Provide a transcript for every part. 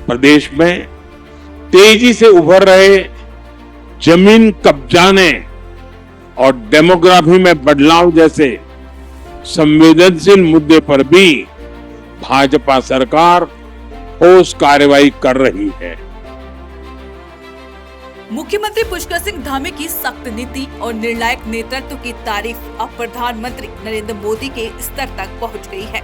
प्रदेश में तेजी से उभर रहे जमीन कब्जाने और डेमोग्राफी में बदलाव जैसे संवेदनशील मुद्दे पर भी भाजपा सरकार ठोस कार्रवाई कर रही है। मुख्यमंत्री पुष्कर सिंह धामी की सख्त नीति और निर्णायक नेतृत्व की तारीफ अब प्रधानमंत्री नरेंद्र मोदी के स्तर तक पहुंच गई है।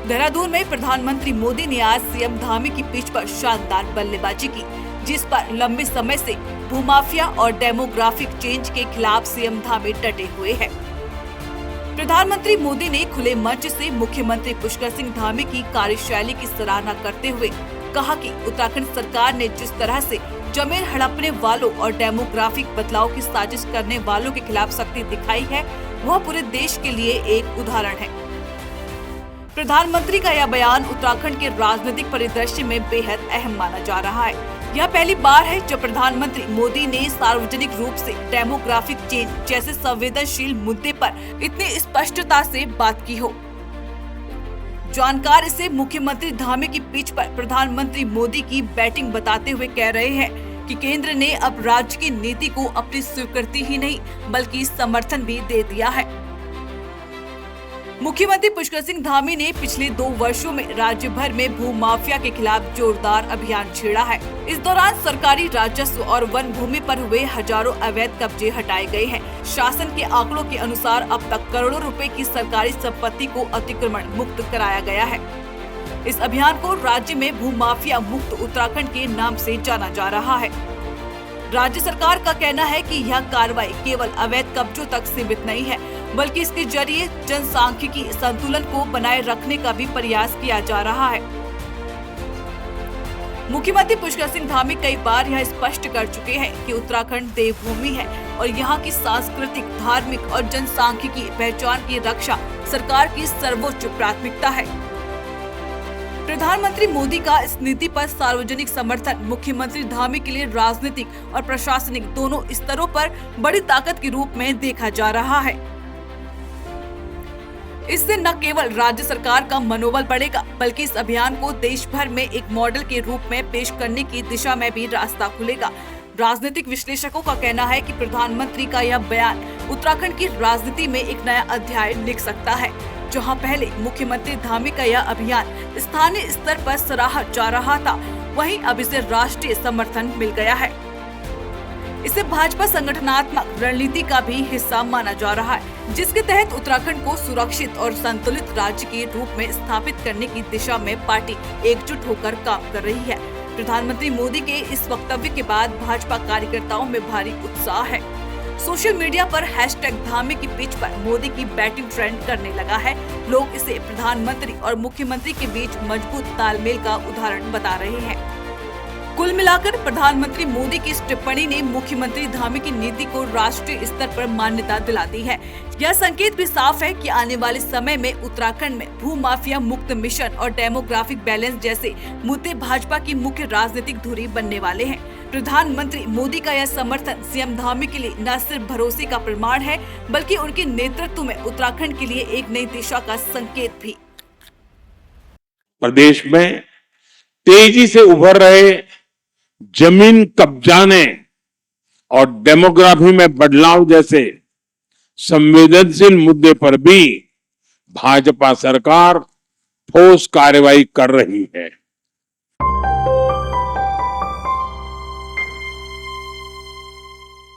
देहरादून में प्रधानमंत्री मोदी ने आज सीएम धामी की पिच पर शानदार बल्लेबाजी की, जिस पर लंबे समय से भूमाफिया और डेमोग्राफिक चेंज के खिलाफ सीएम धामी डटे हुए हैं। प्रधानमंत्री मोदी ने खुले मंच से मुख्यमंत्री पुष्कर सिंह धामी की कार्यशैली की सराहना करते हुए कहा कि उत्तराखंड सरकार ने जिस तरह से जमीन हड़पने वालों और डेमोग्राफिक बदलाव की साजिश करने वालों के खिलाफ सख्ती दिखाई है, वह पूरे देश के लिए एक उदाहरण है। प्रधानमंत्री का यह बयान उत्तराखंड के राजनीतिक परिदृश्य में बेहद अहम माना जा रहा है। यह पहली बार है जब प्रधानमंत्री मोदी ने सार्वजनिक रूप से डेमोग्राफिक चेंज जैसे संवेदनशील मुद्दे पर इतनी स्पष्टता से बात की हो। जानकार इसे मुख्यमंत्री धामी की पिच पर प्रधानमंत्री मोदी की बैटिंग बताते हुए कह रहे हैं कि केंद्र ने अब राज्य की नीति को अपनी स्वीकृति ही नहीं बल्कि समर्थन भी दे दिया है। मुख्यमंत्री पुष्कर सिंह धामी ने पिछले 2 वर्षों में राज्य भर में भू माफिया के खिलाफ जोरदार अभियान छेड़ा है। इस दौरान सरकारी राजस्व और वन भूमि पर हुए हजारों अवैध कब्जे हटाए गए हैं। शासन के आंकड़ों के अनुसार अब तक करोड़ों रुपए की सरकारी संपत्ति को अतिक्रमण मुक्त कराया गया है। इस अभियान को राज्य में भू माफिया मुक्त उत्तराखंड के नाम से जाना जा रहा है। राज्य सरकार का कहना है कि यह कार्रवाई केवल अवैध कब्जों तक सीमित नहीं है, बल्कि इसके जरिए जनसांख्यिकी संतुलन को बनाए रखने का भी प्रयास किया जा रहा है। मुख्यमंत्री पुष्कर सिंह धामी कई बार यह स्पष्ट कर चुके हैं कि उत्तराखंड देवभूमि है और यहाँ की सांस्कृतिक, धार्मिक और जनसांख्यिकी पहचान की रक्षा सरकार की सर्वोच्च प्राथमिकता है। प्रधानमंत्री मोदी का इस नीति पर सार्वजनिक समर्थन मुख्यमंत्री धामी के लिए राजनीतिक और प्रशासनिक दोनों स्तरों पर बड़ी ताकत के रूप में देखा जा रहा है। इससे न केवल राज्य सरकार का मनोबल बढ़ेगा, बल्कि इस अभियान को देश भर में एक मॉडल के रूप में पेश करने की दिशा में भी रास्ता खुलेगा। राजनीतिक विश्लेषकों का कहना है कि प्रधानमंत्री का यह बयान उत्तराखंड की राजनीति में एक नया अध्याय लिख सकता है। जहां पहले मुख्यमंत्री धामी का यह अभियान स्थानीय स्तर पर सराहा जा रहा था, वहीं अब इसे राष्ट्रीय समर्थन मिल गया है। इसे भाजपा संगठनात्मक रणनीति का भी हिस्सा माना जा रहा है, जिसके तहत उत्तराखंड को सुरक्षित और संतुलित राज्य के रूप में स्थापित करने की दिशा में पार्टी एकजुट होकर काम कर रही है। प्रधानमंत्री मोदी के इस वक्तव्य के बाद भाजपा कार्यकर्ताओं में भारी उत्साह है। सोशल मीडिया पर #धामी की पिच पर मोदी की बैटिंग ट्रेंड करने लगा है। लोग इसे प्रधानमंत्री और मुख्यमंत्री के बीच मजबूत तालमेल का उदाहरण बता रहे हैं। कुल मिलाकर प्रधानमंत्री मोदी की इस टिप्पणी ने मुख्यमंत्री धामी की नीति को राष्ट्रीय स्तर पर मान्यता दिला दी है। यह संकेत भी साफ है कि आने वाले समय में उत्तराखंड में भू माफिया मुक्त मिशन और डेमोग्राफिक बैलेंस जैसे मुद्दे भाजपा की मुख्य राजनीतिक धुरी बनने वाले हैं। प्रधानमंत्री मोदी का यह समर्थन सीएम धामी के लिए न सिर्फ भरोसे का प्रमाण है, बल्कि उनके नेतृत्व में उत्तराखंड के लिए एक नई दिशा का संकेत भी। प्रदेश में तेजी से उभर रहे जमीन कब्जाने और डेमोग्राफी में बदलाव जैसे संवेदनशील मुद्दे पर भी भाजपा सरकार ठोस कार्रवाई कर रही है।